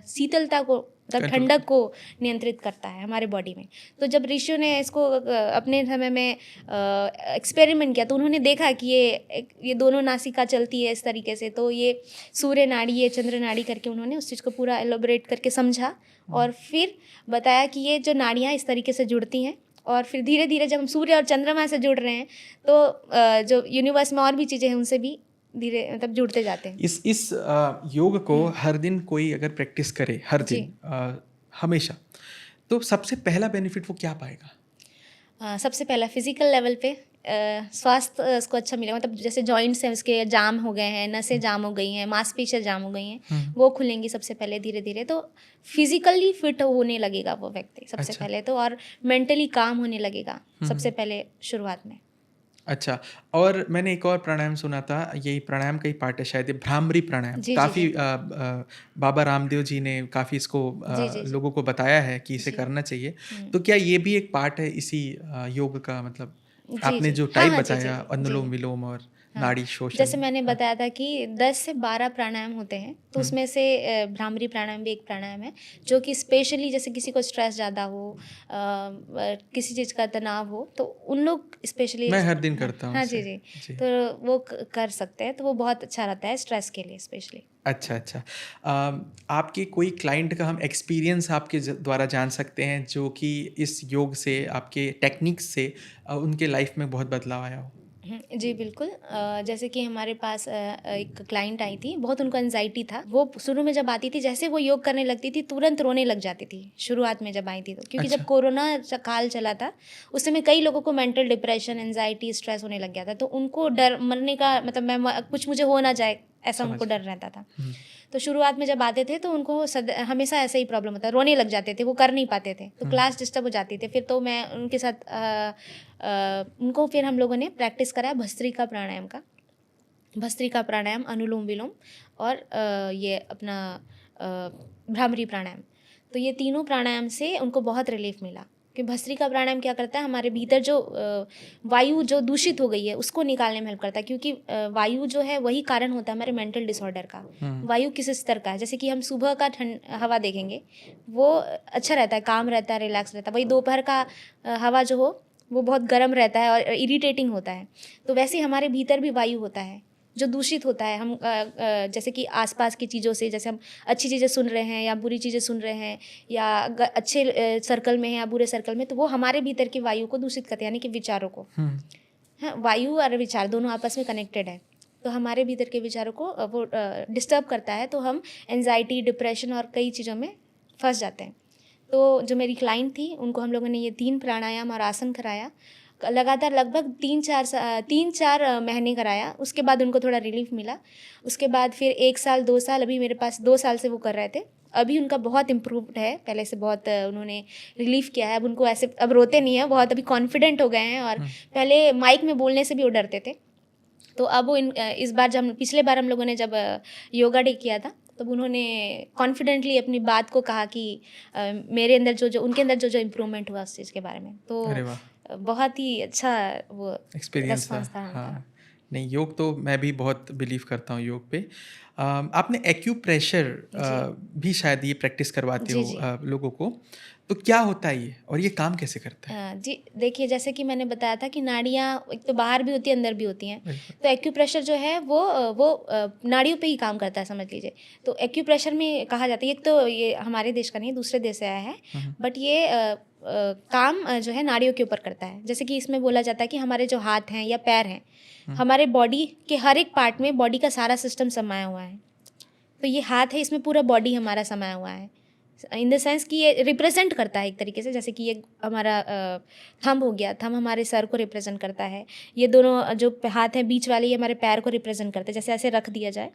शीतलता को, मतलब कंट्रोल ठंडक को नियंत्रित करता है हमारे बॉडी में। तो जब ऋषियों ने इसको अपने समय में एक्सपेरिमेंट किया तो उन्होंने देखा कि ये दोनों नासिका चलती है इस तरीके से। तो ये सूर्य नाड़ी, ये चंद्र नाड़ी करके उन्होंने उस चीज़ को पूरा एलोबरेट करके समझा और फिर बताया कि ये जो नाड़ियाँ इस तरीके से जुड़ती हैं। और फिर धीरे धीरे जब हम सूर्य और चंद्रमा से जुड़ रहे हैं तो जो यूनिवर्स में और भी चीज़ें हैं उनसे भी धीरे मतलब जुड़ते जाते हैं। इस योग को हर दिन कोई अगर प्रैक्टिस करे, हर जी। दिन हमेशा, तो सबसे पहला बेनिफिट वो क्या पाएगा? सबसे पहला फिजिकल लेवल पे स्वास्थ्य उसको अच्छा मिलेगा। मतलब जैसे जॉइंट्स हैं उसके जाम हो गए हैं, नसें जाम हो गई हैं, मांसपेशियाँ जाम हो गई हैं, वो खुलेंगी सबसे पहले धीरे धीरे। तो फिजिकली फिट होने लगेगा वो व्यक्ति सबसे अच्छा। पहले तो। और मेंटली काम होने लगेगा सबसे पहले शुरुआत में। अच्छा, और मैंने एक और प्राणायाम सुना था, यही प्राणायाम का ही पार्ट है शायद, ये भ्रामरी प्राणायाम। जी, जी, काफ़ी जी। बाबा रामदेव जी ने काफ़ी इसको जी, जी, जी। लोगों को बताया है कि इसे जी। करना चाहिए। तो क्या ये भी एक पार्ट है इसी योग का, मतलब जी, आपने जी। जो हाँ, टाइप हाँ। जी, जी, बताया जी। जी। अनुलोम-विलोम और हाँ, नाड़ी शोषण? जैसे मैंने हाँ। बताया था कि 10 से 12 प्राणायाम होते हैं, तो हुँ, उसमें से भ्रामरी प्राणायाम भी एक प्राणायाम है, जो कि स्पेशली जैसे किसी को स्ट्रेस ज़्यादा हो, किसी चीज़ का तनाव हो, तो उन लोग स्पेशली। मैं हर दिन हाँ, करता हूँ हाँ, इसे। जी, जी। जी। तो वो कर सकते हैं, तो वो बहुत अच्छा रहता है स्ट्रेस के लिए स्पेशली। अच्छा, अच्छा। आपके कोई क्लाइंट का हम एक्सपीरियंस आपके द्वारा जान सकते हैं जो कि इस योग से, आपके टेक्निक्स से उनके लाइफ में बहुत बदलाव आया हो? जी बिल्कुल। जैसे कि हमारे पास एक क्लाइंट आई थी, बहुत उनको एंजाइटी था। वो शुरू में जब आती थी, जैसे वो योग करने लगती थी तुरंत रोने लग जाती थी शुरुआत में जब आई थी तो। क्योंकि अच्छा, जब कोरोना काल चला था उस समय कई लोगों को मेंटल डिप्रेशन, एंजाइटी, स्ट्रेस होने लग गया था। तो उनको डर मरने का, मतलब कुछ मुझे हो ना जाए ऐसा समझ उनको डर गया। रहता था। हुँ, तो शुरुआत में जब आते थे तो उनको हमेशा ऐसा ही प्रॉब्लम होता है, रोने लग जाते थे, वो कर नहीं पाते थे, तो हुँ, क्लास डिस्टर्ब हो जाती थी। फिर तो मैं उनके साथ उनको फिर हम लोगों ने प्रैक्टिस कराया भस्त्रिका प्राणायाम का। भस्त्रिका प्राणायाम, अनुलोम विलोम और ये अपना भ्रामरी प्राणायाम। तो ये तीनों प्राणायाम से उनको बहुत रिलीफ मिला। कि भस्त्रिका प्राणायाम क्या करता है, हमारे भीतर जो वायु जो दूषित हो गई है उसको निकालने में हेल्प करता है। क्योंकि वायु जो है वही कारण होता है हमारे मेंटल डिसऑर्डर का। हुँ, वायु किस स्तर का है, जैसे कि हम सुबह का ठंड हवा देखेंगे, वो अच्छा रहता है, काम रहता है, रिलैक्स रहता है। वही दोपहर का हवा जो हो वो बहुत गर्म रहता है और इरिटेटिंग होता है। तो वैसे ही हमारे भीतर भी वायु होता है जो दूषित होता है। हम जैसे कि आसपास की चीज़ों से, जैसे हम अच्छी चीज़ें सुन रहे हैं या बुरी चीज़ें सुन रहे हैं, या अच्छे सर्कल में हैं या बुरे सर्कल में, तो वो हमारे भीतर की वायु को दूषित करते हैं, यानी कि विचारों को। हुँ, हाँ, वायु और विचार दोनों आपस में कनेक्टेड है। तो हमारे भीतर के विचारों को वो डिस्टर्ब करता है, तो हम एंजाइटी, डिप्रेशन और कई चीज़ों में फंस जाते हैं। तो जो मेरी क्लाइंट थी उनको हम लोगों ने ये 3 प्राणायाम और आसन कराया लगातार लगभग 3-4 महीने कराया। उसके बाद उनको थोड़ा रिलीफ मिला। उसके बाद फिर 1 साल 2 साल, अभी मेरे पास 2 साल से वो कर रहे थे। अभी उनका बहुत इम्प्रूव्ड है, पहले से बहुत उन्होंने रिलीफ किया है। अब उनको ऐसे अब रोते नहीं हैं, बहुत अभी कॉन्फिडेंट हो गए हैं। और पहले माइक में बोलने से भी वो डरते थे। तो अब वो इस बार जब पिछले बार हम लोगों ने जब योगा डे किया था, तब उन्होंने कॉन्फिडेंटली अपनी बात को कहा कि मेरे अंदर जो उनके अंदर जो इम्प्रूवमेंट हुआ उस चीज़ के बारे में। तो अरे वाह, बहुत ही अच्छा वो एक्सपीरियंस रिस्पॉन्स था था। उनका। हाँ, नहीं योग तो मैं भी बहुत बिलीव करता हूँ योग पे। आपने एक्यूप्रेशर जी भी शायद ये प्रैक्टिस करवाते जी हो जी। लोगों को, तो क्या होता है ये और ये काम कैसे करता है? जी देखिए, जैसे कि मैंने बताया था कि नाड़ियाँ एक तो बाहर भी होती है, अंदर भी होती हैं। बिल्कुल। तो एक्यूप्रेशर जो है वो नाड़ियों पे ही काम करता है, समझ लीजिए। तो एक्यूप्रेशर में कहा जाता है, एक तो ये हमारे देश का नहीं, दूसरे देश से आया है। हम्म, बट ये काम जो है नाड़ियों के ऊपर करता है। जैसे कि इसमें बोला जाता है कि हमारे जो हाथ हैं या पैर हैं, हमारे बॉडी के हर एक पार्ट में बॉडी का सारा सिस्टम समाया हुआ है। तो ये हाथ है, इसमें पूरा बॉडी हमारा समाया हुआ है। इन द सेंस कि ये रिप्रेजेंट करता है एक तरीके से। जैसे कि ये हमारा थंब हो गया, थंब हमारे सर को रिप्रेजेंट करता है। ये दोनों जो हाथ हैं बीच वाले, ये हमारे पैर को रिप्रेजेंट करते हैं, जैसे ऐसे रख दिया जाए।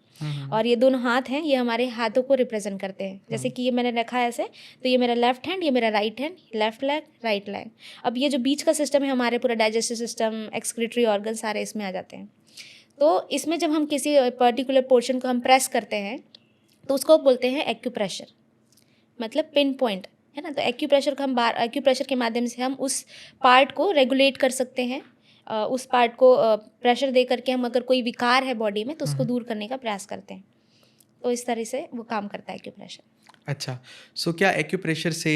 और ये दोनों हाथ हैं, ये हमारे हाथों को रिप्रेजेंट करते हैं। जैसे कि ये मैंने रखा है ऐसे, तो ये मेरा लेफ्ट हैंड, ये मेरा right hand, left leg right leg. अब ये जो बीच का सिस्टम है, हमारे पूरा डाइजेस्टिव सिस्टम, एक्सक्रीटरी ऑर्गन सारे इसमें आ जाते हैं। तो इसमें जब हम किसी पर्टिकुलर पोर्शन को हम प्रेस करते हैं, तो उसको बोलते हैं एक्यूप्रेशर, मतलब पिन पॉइंट, है ना। तो एक्यूप्रेशर को हम एक्यूप्रेशर के माध्यम से हम उस पार्ट को रेगुलेट कर सकते हैं। उस पार्ट को प्रेशर दे करके हम, अगर कोई विकार है बॉडी में, तो उसको दूर करने का प्रयास करते हैं। तो इस तरह से वो काम करता है एक्यूप्रेशर। अच्छा, सो क्या एक्यूप्रेशर से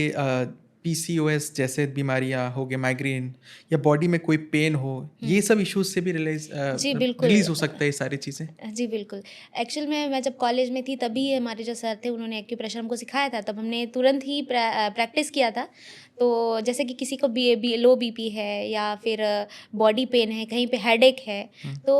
पीसीओएस जैसे बीमारियां हो गए, माइग्रेन या बॉडी में कोई पेन हो, ये सब इश्यूज से भी जी बिल्कुल। रिलीज हो सकता है ये सारी चीज़ें? जी बिल्कुल। एक्चुअल में मैं जब कॉलेज में थी, तभी हमारे जो सर थे उन्होंने एक्यूप्रेशर हमको सिखाया था। तब हमने तुरंत ही प्रैक्टिस किया था। तो जैसे कि किसी को लो बीपी है या फिर बॉडी पेन है, कहीं पे हेडेक है, तो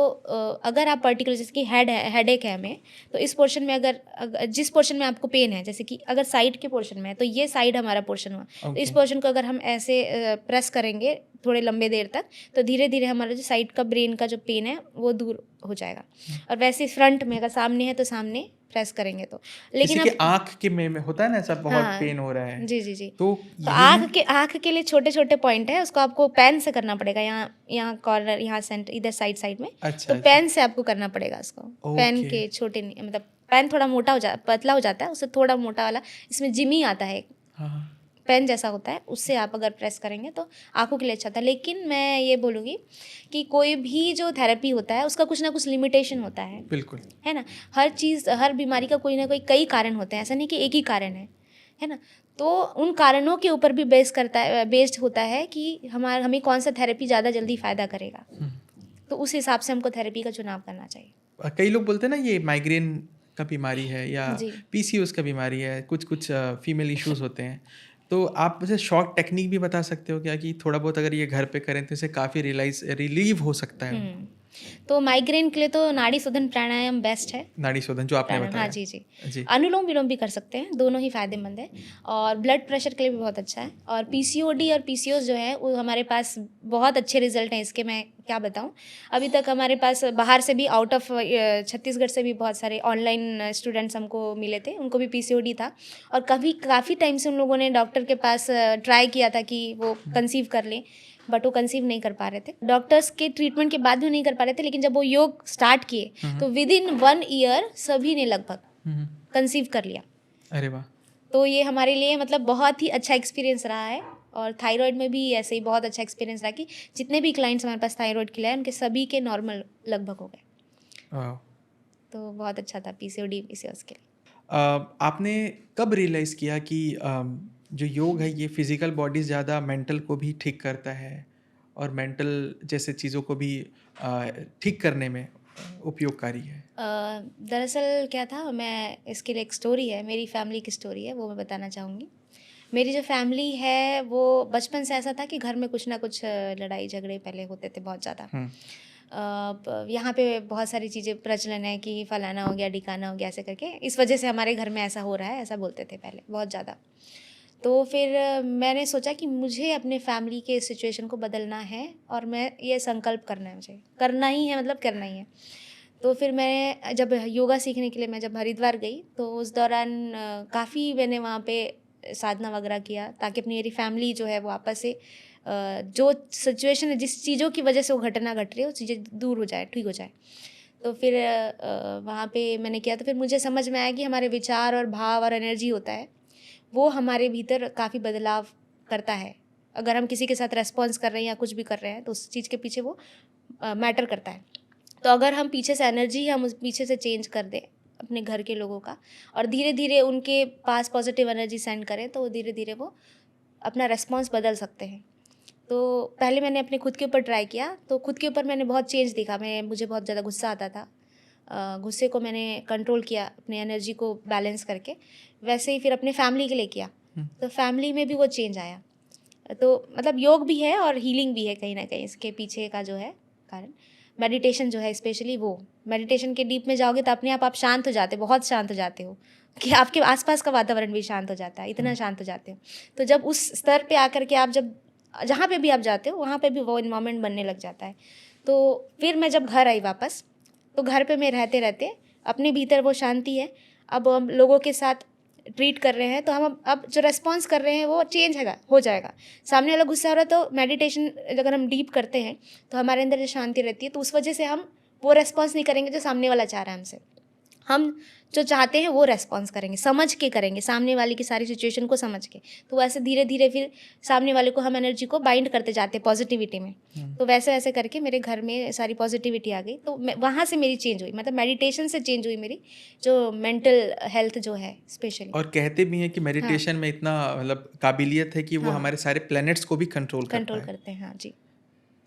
अगर आप पर्टिकुलर, जैसे कि हेडेक है हमें, तो इस पोर्शन में जिस पोर्शन में आपको पेन है, जैसे कि अगर साइड के पोर्शन में है, तो ये साइड हमारा पोर्शन हुआ। तो इस ओके। पोर्शन को अगर हम ऐसे प्रेस करेंगे थोड़े लंबे देर तक, तो धीरे धीरे हमारा जो साइड का ब्रेन का जो पेन है वो दूर हो जाएगा। और वैसे फ्रंट में, अगर सामने है तो सामने प्रेस करेंगे तो। लेकिन किसी के अब आँख के में होता है ना ऐसा, बहुत हाँ, पेन हो रहा है, जी जी जी। तो तो यही है? आँख के लिए छोटे छोटे पॉइंट है, उसको आपको पेन से करना पड़ेगा। यहाँ यहाँ कॉर्नर, यहाँ सेंटर, इधर साइड साइड में। अच्छा तो अच्छा। पेन से आपको करना पड़ेगा उसको। Pen okay. के छोटे मतलब पेन थोड़ा पतला हो जाता है, उससे थोड़ा मोटा वाला इसमें जिमी आता है, हाँ हाँ। पेन जैसा होता है, उससे आप अगर प्रेस करेंगे तो आंखों के लिए अच्छा था। लेकिन मैं ये बोलूँगी कि कोई भी जो थेरेपी होता है, उसका कुछ ना कुछ लिमिटेशन होता बिल्कुल। है ना। हर चीज़, हर बीमारी का कोई ना कोई कई कारण होते हैं, ऐसा नहीं कि एक ही कारण है ना। तो उन कारणों के ऊपर भी बेस्ड होता है कि हमें कौन सा थेरेपी ज़्यादा जल्दी फ़ायदा करेगा। तो उस हिसाब से हमको थेरेपी का चुनाव करना चाहिए। कई लोग बोलते हैं ना ये माइग्रेन का बीमारी है या जी पीसीओएस का बीमारी है, कुछ कुछ फीमेल इश्यूज होते हैं, तो आप मुझे शॉर्ट टेक्निक भी बता सकते हो क्या, कि थोड़ा बहुत अगर ये घर पे करें तो इससे काफ़ी रिलीव हो सकता है उनको? तो माइग्रेन के लिए तो नाड़ी शोधन प्राणायाम बेस्ट है। नाड़ी शोधन जो आपने प्राणायाम, हाँ बताया। जी जी। जी। अनुलोम विलोम भी कर सकते हैं, दोनों ही फायदेमंद है। और ब्लड प्रेशर के लिए भी बहुत अच्छा है। और पीसीओडी और पीसीओएस जो है, वो हमारे पास बहुत अच्छे रिजल्ट हैं इसके। मैं क्या बताऊं, अभी तक हमारे पास बाहर से भी, आउट ऑफ छत्तीसगढ़ से भी बहुत सारे ऑनलाइन स्टूडेंट्स हमको मिले थे, उनको भी पीसीओडी था। और काफ़ी टाइम से उन लोगों ने डॉक्टर के पास ट्राई किया था कि वो कंसीव कर लें, बट वो कंसीव नहीं कर पा रहे थे। डॉक्टर्स के ट्रीटमेंट के बाद भी नहीं कर पा रहे थे। लेकिन जब वो योग स्टार्ट किए, तो विद इन 1 ईयर सभी ने लगभग कंसीव कर लिया। अरे वाह। तो ये हमारे लिए मतलब बहुत ही अच्छा एक्सपीरियंस रहा है। और थायराइड में भी ऐसे ही बहुत अच्छा एक्सपीरियंस रहा कि जितने भी क्लाइंट्स हमारे पास थायराइड के लिए आए, उनके सभी के नॉर्मल लगभग हो गए। वाह। तो बहुत अच्छा था पीसीओडी पीसीओएस के लिए। आपने कब रियलाइज़ किया कि जो योग है ये फिज़िकल बॉडी ज़्यादा मेंटल को भी ठीक करता है और मेंटल जैसे चीज़ों को भी ठीक करने में उपयोगकारी है? दरअसल क्या था, मैं इसके लिए एक स्टोरी है, मेरी फैमिली की स्टोरी है, वो मैं बताना चाहूँगी। मेरी जो फैमिली है, वो बचपन से ऐसा था कि घर में कुछ ना कुछ लड़ाई झगड़े पहले होते थे बहुत ज़्यादा। यहाँ पे बहुत सारी चीज़ें प्रचलन है कि फलाना हो गया, ढिकाना हो गया, ऐसे करके। इस वजह से हमारे घर में ऐसा हो रहा है, ऐसा बोलते थे पहले बहुत ज़्यादा। तो फिर मैंने सोचा कि मुझे अपने फैमिली के सिचुएशन को बदलना है और मैं ये संकल्प करना है, मुझे करना ही है, मतलब करना ही है। तो फिर मैं जब योगा सीखने के लिए मैं जब हरिद्वार गई तो उस दौरान काफ़ी मैंने वहाँ पे साधना वगैरह किया ताकि अपनी मेरी फैमिली जो है वो आपस से जो सिचुएशन है, जिस चीज़ों की वजह से वो घटना घट रही है, वो चीज़ें दूर हो जाए, ठीक हो जाए। तो फिर वहाँ पे मैंने किया तो फिर मुझे समझ में आया कि हमारे विचार और भाव और एनर्जी होता है, वो हमारे भीतर काफ़ी बदलाव करता है। अगर हम किसी के साथ रेस्पॉन्स कर रहे हैं या कुछ भी कर रहे हैं तो उस चीज़ के पीछे वो मैटर करता है। तो अगर हम पीछे से एनर्जी हम उस पीछे से चेंज कर दें अपने घर के लोगों का और धीरे धीरे उनके पास पॉजिटिव एनर्जी सेंड करें तो धीरे धीरे वो अपना रेस्पॉन्स बदल सकते हैं। तो पहले मैंने अपने खुद के ऊपर ट्राई किया तो खुद के ऊपर मैंने बहुत चेंज देखा। मुझे बहुत ज़्यादा गुस्सा आता था। गुस्से को मैंने कंट्रोल किया अपने एनर्जी को बैलेंस करके। वैसे ही फिर अपने फैमिली के लिए किया तो फैमिली में भी वो चेंज आया। तो मतलब योग भी है और हीलिंग भी है कहीं ना कहीं इसके पीछे का जो है कारण। मेडिटेशन जो है स्पेशली वो मेडिटेशन के डीप में जाओगे तो अपने आप शांत हो जाते, बहुत शांत हो जाते हो कि आपके आसपास का वातावरण भी शांत हो जाता है, इतना शांत हो जाते हो। तो जब उस स्तर पे आकर के आप जब जहाँ पे भी आप जाते हो वहाँ पे भी वो इन्वायरमेंट बनने लग जाता है। तो फिर मैं जब घर आई वापस तो घर पे मैं रहते रहते अपने भीतर वो शांति है। अब हम लोगों के साथ ट्रीट कर रहे हैं तो हम अब जो रेस्पॉन्स कर रहे हैं वो चेंज हो जाएगा। सामने वाला गुस्सा हो रहा है तो मेडिटेशन अगर हम डीप करते हैं तो हमारे अंदर जो शांति रहती है तो उस वजह से हम वो रेस्पॉन्स नहीं करेंगे जो सामने वाला चाह रहा है हमसे। हम जो चाहते हैं वो रेस्पॉन्स करेंगे, समझ के करेंगे, सामने वाले की सारी सिचुएशन को समझ के। तो वैसे धीरे धीरे फिर सामने वाले को हम एनर्जी को बाइंड करते जाते हैं पॉजिटिविटी में। तो वैसे वैसे करके मेरे घर में सारी पॉजिटिविटी आ गई। तो वहाँ से मेरी चेंज हुई, मतलब मेडिटेशन से चेंज हुई मेरी जो मेंटल हेल्थ जो है स्पेशली। और कहते भी हैं कि मेडिटेशन में इतना मतलब काबिलियत है कि वो हाँ। हमारे सारे प्लैनेट्स को भी कंट्रोल करता कंट्रोल है। करते हैं, हाँ जी।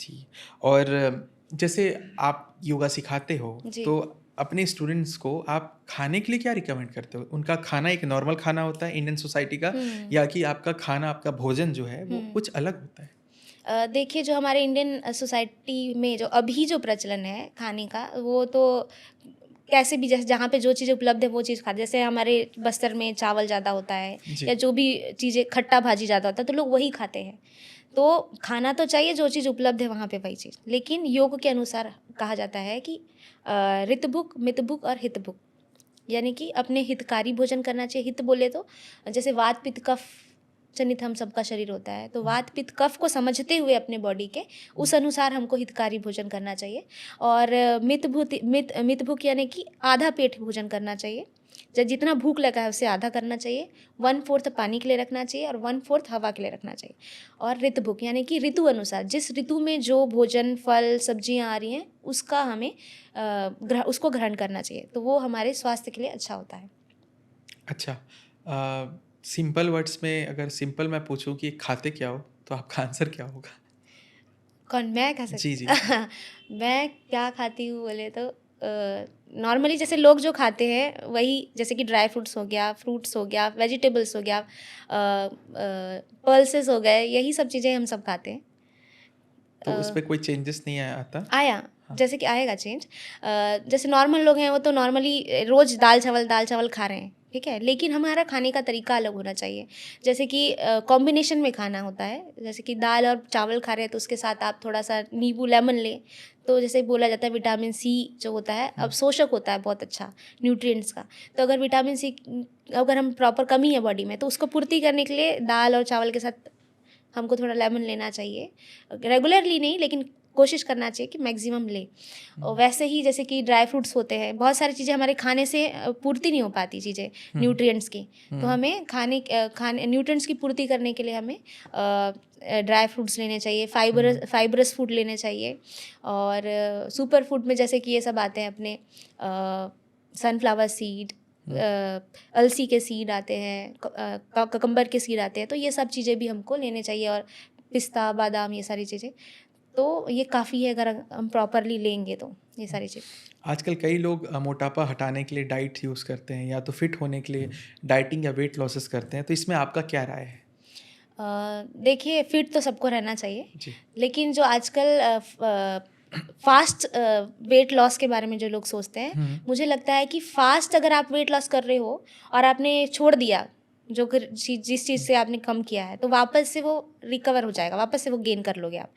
जी। और जैसे आप योगा सिखाते हो जी। तो अपने स्टूडेंट्स को आप खाने के लिए क्या रिकमेंड करते हो? उनका खाना एक नॉर्मल खाना होता है इंडियन सोसाइटी का, या कि आपका खाना, आपका भोजन जो है वो कुछ अलग होता है? देखिए जो हमारे इंडियन सोसाइटी में जो अभी जो प्रचलन है खाने का वो तो कैसे भी जैसे जहाँ पे जो चीज़ उपलब्ध है वो चीज़ खाते। जैसे हमारे बस्तर में चावल ज़्यादा होता है जी। या जो भी चीज़ें खट्टा भाजी ज़्यादा होता है तो लोग वही खाते हैं। तो खाना तो चाहिए जो चीज़ उपलब्ध है वहाँ पे वही चीज़। लेकिन योग के अनुसार कहा जाता है कि ऋतभुक, मितभुक और हितभुक, यानी कि अपने हितकारी भोजन करना चाहिए। हित बोले तो जैसे वात पित्त कफ जनित हम सबका शरीर होता है तो वात पित्त कफ को समझते हुए अपने बॉडी के उस अनुसार हमको हितकारी भोजन करना चाहिए। और मित भूख यानी कि आधा पेट भोजन करना चाहिए। जब जितना भूख लगा है उससे आधा करना चाहिए। 1/4 पानी के लिए रखना चाहिए और 1/4 हवा के लिए रखना चाहिए। और ऋत भूख यानी कि ऋतु अनुसार जिस ऋतु में जो भोजन फल सब्जियां आ रही हैं उसका हमें उसको ग्रहण करना चाहिए। तो वो हमारे स्वास्थ्य के लिए अच्छा होता है। अच्छा, सिंपल वर्ड्स में अगर सिंपल मैं पूछूं कि खाते क्या हो तो आपका आंसर क्या होगा? कौन मैं खा जी, जी। सकती मैं क्या खाती हूँ बोले तो नॉर्मली जैसे लोग जो खाते हैं वही, जैसे कि ड्राई फ्रूट्स हो गया, फ्रूट्स हो गया, वेजिटेबल्स हो गया, पल्सेस हो गए, यही सब चीज़ें हम सब खाते हैं। तो उस पे कोई चेंजेस नहीं आता? आया हाँ। जैसे कि आएगा चेंज। जैसे नॉर्मल लोग हैं वो तो नॉर्मली रोज़ दाल चावल खा रहे हैं, ठीक है। लेकिन हमारा खाने का तरीका अलग होना चाहिए। जैसे कि कॉम्बिनेशन में खाना होता है। जैसे कि दाल और चावल खा रहे हैं तो उसके साथ आप थोड़ा सा नींबू लेमन लें। तो जैसे बोला जाता है विटामिन सी जो होता है अब शोषक होता है बहुत अच्छा न्यूट्रिएंट्स का। तो अगर विटामिन सी अगर हम प्रॉपर कमी है बॉडी में तो उसको पूर्ति करने के लिए दाल और चावल के साथ हमको थोड़ा लेमन लेना चाहिए। रेगुलरली नहीं लेकिन कोशिश करना चाहिए कि मैक्सिमम ले। और वैसे ही जैसे कि ड्राई फ्रूट्स होते हैं, बहुत सारी चीज़ें हमारे खाने से पूर्ति नहीं हो पाती चीज़ें न्यूट्रिएंट्स की। तो हमें खाने न्यूट्रिएंट्स की पूर्ति करने के लिए हमें ड्राई फ्रूट्स लेने चाहिए, फाइबरस फूड लेने चाहिए। और सुपर फूड में जैसे कि ये सब आते हैं अपने सनफ्लावर सीड, अलसी के सीड आते हैं, ककम्बर के सीड आते हैं। तो ये सब चीज़ें भी हमको लेने चाहिए और पिस्ता बादाम ये सारी चीज़ें। तो ये काफ़ी है अगर हम प्रॉपरली लेंगे तो ये सारी चीज़। आजकल कई लोग मोटापा हटाने के लिए डाइट यूज़ करते हैं या तो फिट होने के लिए डाइटिंग या वेट लॉसेस करते हैं, तो इसमें आपका क्या राय है? देखिए फिट तो सबको रहना चाहिए जी। लेकिन जो आजकल फास्ट वेट लॉस के बारे में जो लोग सोचते हैं, मुझे लगता है कि फास्ट अगर आप वेट लॉस कर रहे हो और आपने छोड़ दिया जो जिस चीज़ से आपने कम किया है, तो वापस से वो रिकवर हो जाएगा, वापस से वो गेन कर लोगे आप।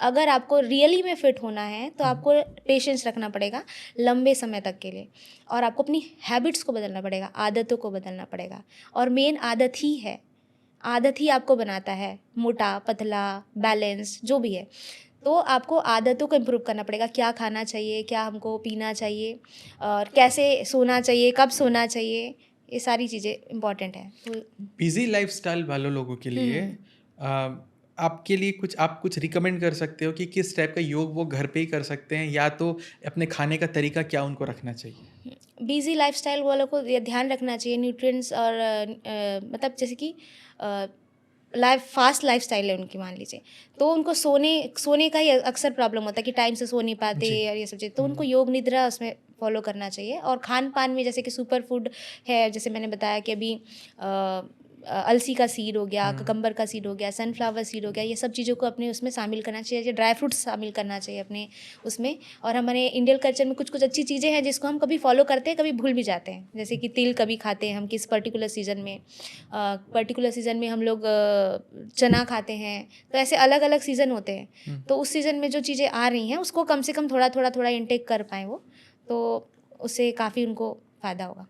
अगर आपको रियली में फिट होना है तो आपको पेशेंस रखना पड़ेगा लंबे समय तक के लिए, और आपको अपनी हैबिट्स को बदलना पड़ेगा, आदतों को बदलना पड़ेगा। और मेन आदत ही है, आदत ही आपको बनाता है मोटा, पतला, बैलेंस जो भी है। तो आपको आदतों को इम्प्रूव करना पड़ेगा, क्या खाना चाहिए, क्या हमको पीना चाहिए, और कैसे सोना चाहिए, कब सोना चाहिए, ये सारी चीज़ें इम्पॉर्टेंट है। तो बिजी लाइफस्टाइल वालों लोगों के लिए आपके लिए आप कुछ रिकमेंड कर सकते हो कि किस टाइप का योग वो घर पे ही कर सकते हैं, या तो अपने खाने का तरीका क्या उनको रखना चाहिए? बिजी लाइफस्टाइल वालों को ये ध्यान रखना चाहिए न्यूट्रिएंट्स और मतलब जैसे कि फास्ट लाइफस्टाइल है उनकी, मान लीजिए, तो उनको सोने सोने का ही अक्सर प्रॉब्लम होता है कि टाइम से सो नहीं पाते जी। और ये सब चीज़, तो उनको योग निद्रा उसमें फॉलो करना चाहिए। और खान पान में जैसे कि सुपर फूड है, जैसे मैंने बताया कि अभी अलसी का सीड हो गया, ककम्बर का सीड हो गया, सनफ्लावर सीड हो गया, ये सब चीज़ों को अपने उसमें शामिल करना चाहिए, ड्राई फ्रूट्स शामिल करना चाहिए अपने उसमें। और हमारे इंडियन कल्चर में कुछ कुछ अच्छी चीज़ें हैं जिसको हम कभी फॉलो करते हैं, कभी भूल भी जाते हैं। जैसे कि तिल कभी खाते हैं हम किस पर्टिकुलर सीज़न में, हम लोग चना खाते हैं। तो ऐसे अलग अलग सीज़न होते हैं, तो उस सीज़न में जो चीज़ें आ रही हैं उसको कम से कम थोड़ा थोड़ा थोड़ा इंटेक कर पाएँ वो, तो उससे काफ़ी उनको फ़ायदा होगा।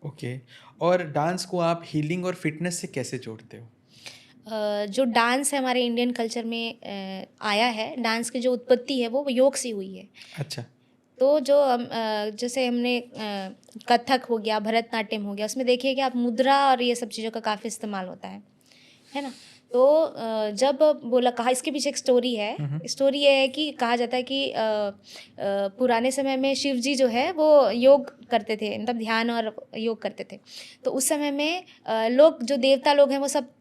ओके। और डांस को आप हीलिंग और फिटनेस से कैसे जोड़ते हो? जो डांस है हमारे इंडियन कल्चर में आया है, डांस की जो उत्पत्ति है वो योग से हुई है। अच्छा। तो जो जैसे हमने कथक हो गया, भरतनाट्यम हो गया, उसमें देखिए कि आप मुद्रा और ये सब चीज़ों का काफ़ी इस्तेमाल होता है ना? तो जब बोला कहा, इसके पीछे एक स्टोरी है। स्टोरी ये है कि कहा जाता है कि पुराने समय में शिव जी जो है वो योग करते थे, मतलब ध्यान और योग करते थे। तो उस समय में लोग जो देवता लोग हैं वो सब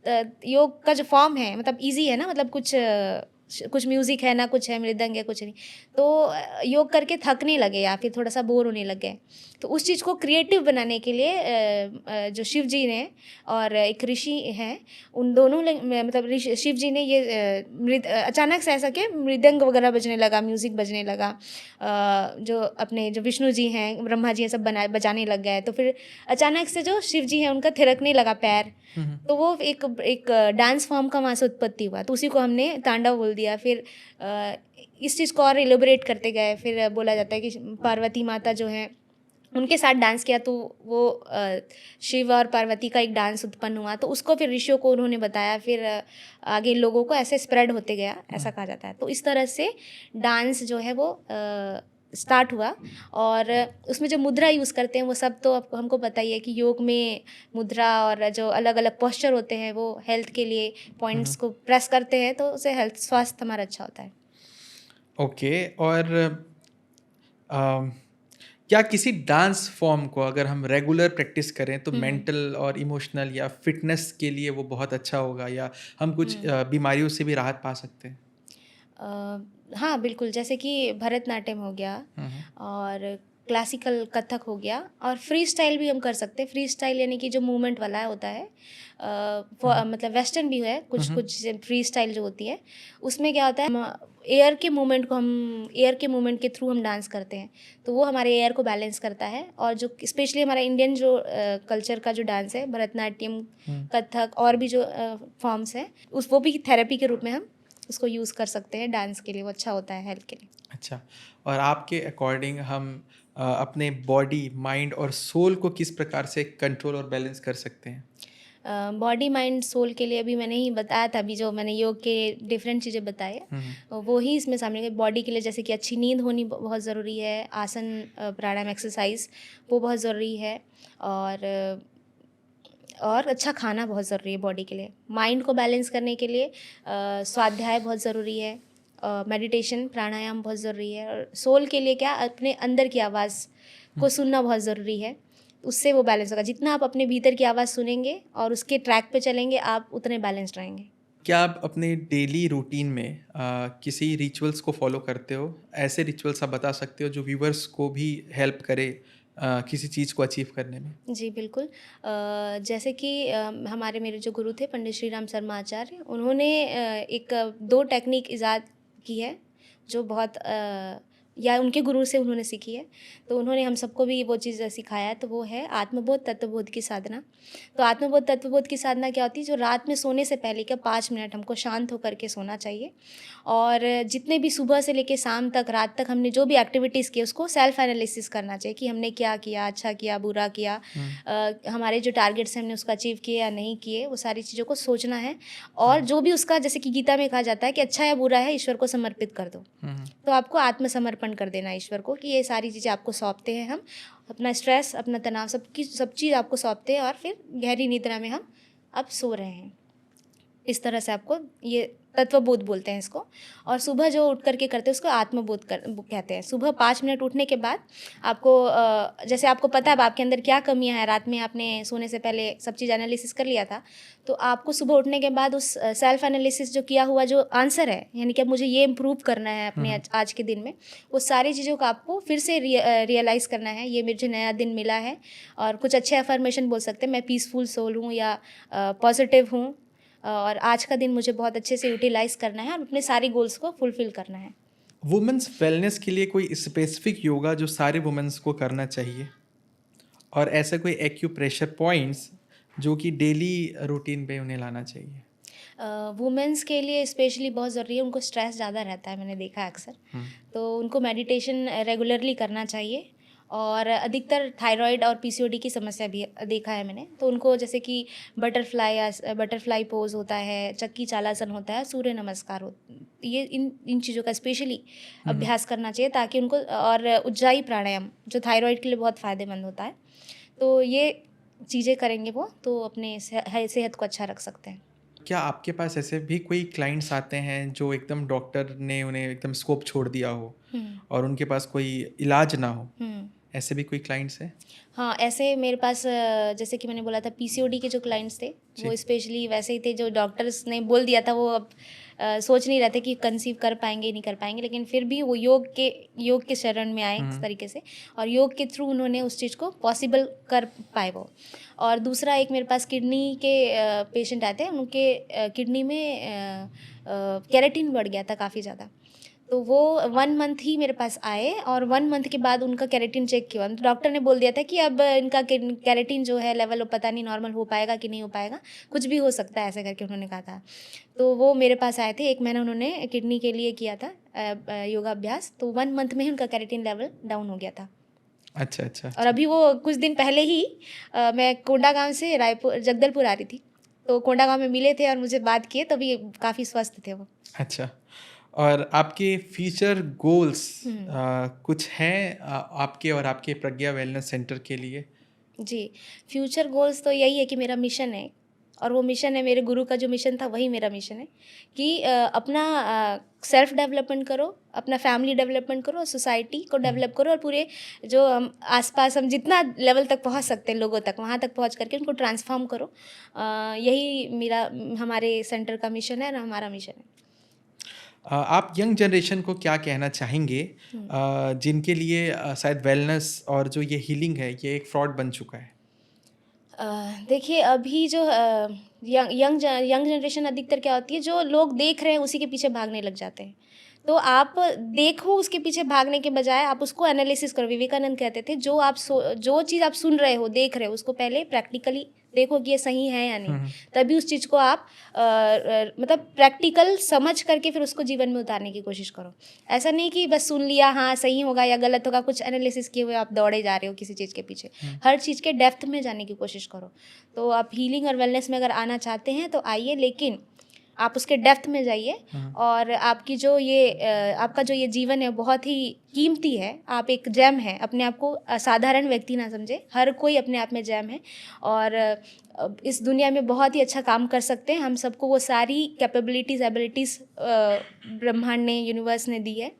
योग का जो फॉर्म है मतलब ईज़ी है ना, मतलब कुछ म्यूज़िक है ना, कुछ है मृदंग है, कुछ नहीं। तो योग करके थकने लगे या फिर थोड़ा-सा बोर होने लग गए। तो उस चीज़ को क्रिएटिव बनाने के लिए जो शिव जी ने और एक ऋषि हैं, उन दोनों ने मतलब शिव जी ने ये अचानक से ऐसा कि मृदंग वगैरह बजने लगा, म्यूज़िक बजने लगा। जो अपने जो विष्णु जी हैं, ब्रह्मा जी हैं, सब बजाने लग गए। तो फिर अचानक से जो शिव जी हैं उनका थिरकने लगा पैर। तो वो एक डांस फॉर्म का वहाँ से उत्पत्ति हुआ, तो उसी को हमने तांडव बोल दिया। फिर इस चीज़ को और एलेबोरेट करते गए। फिर बोला जाता है कि पार्वती माता जो हैं उनके साथ डांस किया, तो वो शिव और पार्वती का एक डांस उत्पन्न हुआ, तो उसको फिर ऋषियों को उन्होंने बताया। फिर आगे लोगों को ऐसे स्प्रेड होते गया, ऐसा कहा जाता है। तो इस तरह से डांस जो है वो स्टार्ट हुआ। और उसमें जो मुद्रा यूज़ करते हैं वो सब तो हमको पता ही है कि योग में मुद्रा और जो अलग अलग पोस्चर होते हैं वो हेल्थ के लिए पॉइंट्स को प्रेस करते हैं, तो उससे हेल्थ स्वास्थ्य हमारा अच्छा होता है। ओके। और अम, क्या किसी डांस फॉर्म को अगर हम रेगुलर प्रैक्टिस करें तो मेंटल और इमोशनल या फिटनेस के लिए वो बहुत अच्छा होगा, या हम कुछ बीमारियों से भी राहत पा सकते हैं? हाँ, बिल्कुल, जैसे कि भरतनाट्यम हो गया और क्लासिकल कथक हो गया, और फ्री स्टाइल भी हम कर सकते हैं। फ्री स्टाइल यानी कि जो मूवमेंट वाला होता है, मतलब वेस्टर्न भी है, कुछ कुछ फ्री स्टाइल जो होती है, उसमें क्या होता है, एयर के मूवमेंट के थ्रू हम डांस करते हैं, तो वो हमारे एयर को बैलेंस करता है। और जो स्पेशली हमारा इंडियन जो कल्चर का जो डांस है, भरतनाट्यम, कथक और भी जो फॉर्म्स हैं, वो भी थेरेपी के रूप में हम उसको यूज़ कर सकते हैं डांस के लिए, वो अच्छा होता है हेल्थ के लिए। अच्छा। और आपके अकॉर्डिंग हम अपने बॉडी, माइंड और सोल को किस प्रकार से कंट्रोल और बैलेंस कर सकते हैं? बॉडी माइंड सोल के लिए अभी मैंने ही बताया था, अभी जो मैंने योग के डिफरेंट चीज़ें बताई है वो ही इसमें शामिल है। बॉडी के लिए जैसे कि अच्छी नींद होनी बहुत ज़रूरी है, आसन, प्राणायाम, एक्सरसाइज वो बहुत ज़रूरी है। और अच्छा खाना बहुत ज़रूरी है बॉडी के लिए। माइंड को बैलेंस करने के लिए स्वाध्याय बहुत ज़रूरी है, मेडिटेशन, प्राणायाम बहुत ज़रूरी है। और सोल के लिए क्या, अपने अंदर की आवाज़ को सुनना बहुत ज़रूरी है, उससे वो बैलेंस होगा। जितना आप अपने भीतर की आवाज़ सुनेंगे और उसके ट्रैक पे चलेंगे, आप उतने बैलेंस्ड रहेंगे। क्या आप अपने डेली रूटीन में किसी रिचुअल्स को फॉलो करते हो? ऐसे रिचुअल्स आप बता सकते हो जो व्यूअर्स को भी हेल्प करे किसी चीज़ को अचीव करने में? जी, बिल्कुल। जैसे कि मेरे जो गुरु थे पंडित श्री राम शर्मा आचार्य, उन्होंने एक 2 टेक्निक इजाद की है जो बहुत या उनके गुरु से उन्होंने सीखी है। तो उन्होंने हम सबको भी वो चीज़ सिखाया है, तो वो है आत्मबोध तत्वबोध की साधना। तो आत्मबोध तत्वबोध की साधना क्या होती है, जो रात में सोने से पहले का 5 मिनट हमको शांत होकर के सोना चाहिए, और जितने भी सुबह से लेके शाम तक, रात तक हमने जो भी एक्टिविटीज़ की उसको सेल्फ एनालिसिस करना चाहिए कि हमने क्या किया, अच्छा किया, बुरा किया, हमारे जो टारगेट्स हैं हमने उसको अचीव किए या नहीं किए, वो सारी चीज़ों को सोचना है। और जो भी उसका, जैसे कि गीता में कहा जाता है कि अच्छा या बुरा है ईश्वर को समर्पित कर दो। तो आपको आत्मसमर्पण कर देना ईश्वर को कि ये सारी चीज़ें आपको सौंपते हैं हम, अपना स्ट्रेस, अपना तनाव, सब चीज़ आपको सौंपते हैं, और फिर गहरी निद्रा में हम अब सो रहे हैं। इस तरह से आपको ये तत्वबोध बोलते हैं इसको। और सुबह जो उठ करके करते हैं उसको आत्मबोध कहते हैं। सुबह 5 मिनट उठने के बाद आपको जैसे आपको पता है आपके अंदर क्या कमियां हैं, रात में आपने सोने से पहले सब चीज़ एनालिसिस कर लिया था, तो आपको सुबह उठने के बाद उस सेल्फ एनालिसिस जो किया हुआ जो आंसर है, यानी कि अब मुझे ये इम्प्रूव करना है अपने आज के दिन में, वो सारी चीज़ों को आपको फिर से रियलाइज़ करना है। ये मुझे नया दिन मिला है, और कुछ अच्छे अफर्मेशन बोल सकते हैं, मैं पीसफुल सोल हूँ या पॉजिटिव हूँ, और आज का दिन मुझे बहुत अच्छे से यूटिलाइज़ करना है और अपने सारे गोल्स को फुलफ़िल करना है। वुमेन्स वेलनेस के लिए कोई स्पेसिफिक योगा जो सारे वुमेन्स को करना चाहिए, और ऐसा कोई एक्यूप्रेशर पॉइंट्स जो कि डेली रूटीन पे उन्हें लाना चाहिए? वुमेंस के लिए स्पेशली बहुत ज़रूरी है, उनको स्ट्रेस ज़्यादा रहता है, मैंने देखा है अक्सर। तो उनको मेडिटेशन रेगुलरली करना चाहिए, और अधिकतर थायराइड और पीसीओडी की समस्या भी देखा है मैंने। तो उनको जैसे कि बटरफ्लाई पोज होता है, चक्की चालासन होता है, सूर्य नमस्कार हो, ये इन चीज़ों का स्पेशली अभ्यास करना चाहिए, ताकि उनको, और उज्जाई प्राणायाम जो थायराइड के लिए बहुत फ़ायदेमंद होता है। तो ये चीज़ें करेंगे वो, तो अपने सेहत को अच्छा रख सकते हैं। क्या आपके पास ऐसे भी कोई क्लाइंट्स आते हैं जो एकदम डॉक्टर ने उन्हें एकदम स्कोप छोड़ दिया हो और उनके पास कोई इलाज ना हो, ऐसे भी कोई क्लाइंट्स हैं? हाँ, ऐसे मेरे पास जैसे कि मैंने बोला था पीसीओडी के जो क्लाइंट्स थे, वो स्पेशली वैसे ही थे जो डॉक्टर्स ने बोल दिया था, वो अब सोच नहीं रहे थे कि कंसीव कर पाएंगे नहीं कर पाएंगे, लेकिन फिर भी वो योग के शरण में आए इस तरीके से, और योग के थ्रू उन्होंने उस चीज़ को पॉसिबल कर पाए वो। और दूसरा एक मेरे पास किडनी के पेशेंट आते हैं, उनके किडनी में केराटिन बढ़ गया था काफ़ी ज़्यादा। तो वो 1 मंथ ही मेरे पास आए, और 1 मंथ के बाद उनका केराटिन चेक किया, तो डॉक्टर ने बोल दिया था कि अब इनका केराटिन जो है लेवल, पता नहीं नॉर्मल हो पाएगा कि नहीं हो पाएगा, कुछ भी हो सकता है, ऐसे करके उन्होंने कहा था। तो वो मेरे पास आए थे, 1 महीना उन्होंने किडनी के लिए किया था योगा अभ्यास, तो 1 मंथ में ही उनका केराटिन लेवल डाउन हो गया था। अच्छा। और अभी वो कुछ दिन पहले ही मैं कोंडागांव से जगदलपुर आ रही थी, तो कोंडागांव में मिले थे और मुझे बात किए, तभी काफ़ी स्वस्थ थे वो। अच्छा, और आपके फ्यूचर गोल्स कुछ हैं आपके और आपके प्रज्ञा वेलनेस सेंटर के लिए? जी, फ्यूचर गोल्स तो यही है कि मेरा मिशन है, और वो मिशन है, मेरे गुरु का जो मिशन था वही मेरा मिशन है कि अपना सेल्फ डेवलपमेंट करो, अपना फैमिली डेवलपमेंट करो, सोसाइटी को डेवलप करो, और पूरे जो हम आसपास हम जितना लेवल तक पहुंच सकते हैं लोगों तक, वहां तक पहुंच करके उनको ट्रांसफॉर्म करो। यही मेरा, हमारे सेंटर का मिशन है और हमारा मिशन है। आप यंग जनरेशन को क्या कहना चाहेंगे जिनके लिए शायद वेलनेस और जो ये हीलिंग है ये एक फ्रॉड बन चुका है? देखिए, अभी जो यंग जनरेशन अधिकतर क्या होती है, जो लोग देख रहे हैं उसी के पीछे भागने लग जाते हैं। तो आप देखो, उसके पीछे भागने के बजाय आप उसको एनालिसिस करो। विवेकानंद कहते थे, जो चीज़ आप सुन रहे हो, देख रहे हो, उसको पहले प्रैक्टिकली देखो कि ये सही है या नहीं। तभी उस चीज़ को आप मतलब प्रैक्टिकल समझ करके फिर उसको जीवन में उतारने की कोशिश करो। ऐसा नहीं कि बस सुन लिया, हाँ सही होगा या गलत होगा, कुछ एनालिसिस किए हुए आप दौड़े जा रहे हो किसी चीज़ के पीछे। हर चीज़ के डेप्थ में जाने की कोशिश करो। तो आप हीलिंग और वेलनेस में अगर आना चाहते हैं तो आइए, लेकिन आप उसके डेप्थ में जाइए, और आपकी जो ये आपका जो ये जीवन है बहुत ही कीमती है। आप एक जेम है, अपने आप को असाधारण व्यक्ति ना समझे, हर कोई अपने आप में जेम है, और इस दुनिया में बहुत ही अच्छा काम कर सकते हैं। हम सबको वो सारी कैपेबिलिटीज़, एबिलिटीज़ ब्रह्मांड ने, यूनिवर्स ने दी है,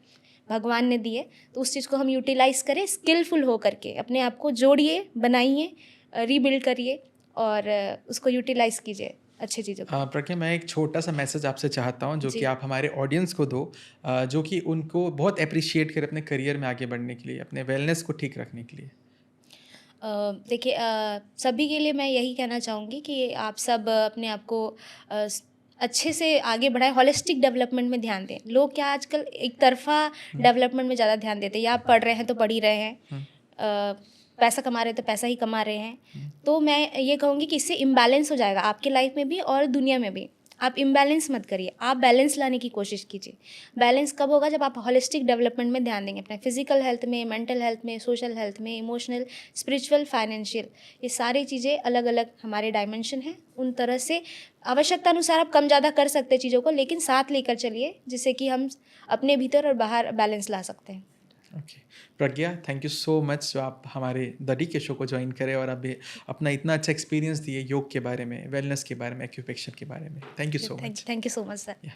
भगवान ने दी है। तो उस चीज़ को हम यूटिलाइज़ करें, स्किलफुल हो करके अपने आप को जोड़िए, बनाइए, रीबिल्ड करिए, और उसको यूटिलाइज़ कीजिए अच्छी चीज़ों को। प्रज्ञा, मैं एक छोटा सा मैसेज आपसे चाहता हूँ जो जी। कि आप हमारे ऑडियंस को दो, जो कि उनको बहुत अप्रिशिएट करे अपने करियर में आगे बढ़ने के लिए, अपने वेलनेस को ठीक रखने के लिए। देखिए, सभी के लिए मैं यही कहना चाहूँगी कि आप सब अपने आप को अच्छे से आगे बढ़ाएं, होलिस्टिक डेवलपमेंट में ध्यान दें। लोग क्या आजकल एक तरफा डेवलपमेंट में ज़्यादा ध्यान देते हैं, या आप पढ़ रहे हैं तो पढ़ ही रहे हैं, पैसा कमा रहे हैं तो पैसा ही कमा रहे हैं। तो मैं ये कहूँगी कि इससे इम्बैलेंस हो जाएगा आपके लाइफ में भी और दुनिया में भी। आप इम्बैलेंस मत करिए, आप बैलेंस लाने की कोशिश कीजिए। बैलेंस कब होगा? जब आप होलिस्टिक डेवलपमेंट में ध्यान देंगे, अपने फिजिकल हेल्थ में, मेंटल हेल्थ में, सोशल हेल्थ में, इमोशनल, स्पिरिचुअल, फाइनेंशियल, ये सारी चीज़ें अलग अलग हमारे डायमेंशन हैं। उन तरह से आवश्यकता अनुसार आप कम ज़्यादा कर सकते हैं चीज़ों को, लेकिन साथ लेकर चलिए, जिससे कि हम अपने भीतर और बाहर बैलेंस ला सकते हैं। Okay Pragya, thank you so much जो आप हमारे द डी के शो को ज्वाइन करें और अभी अपना इतना अच्छा एक्सपीरियंस दिए योग के बारे में, वेलनेस के बारे में, एक्यूपेक्चर के बारे में। Thank you so much. Thank you so much sir. Yeah.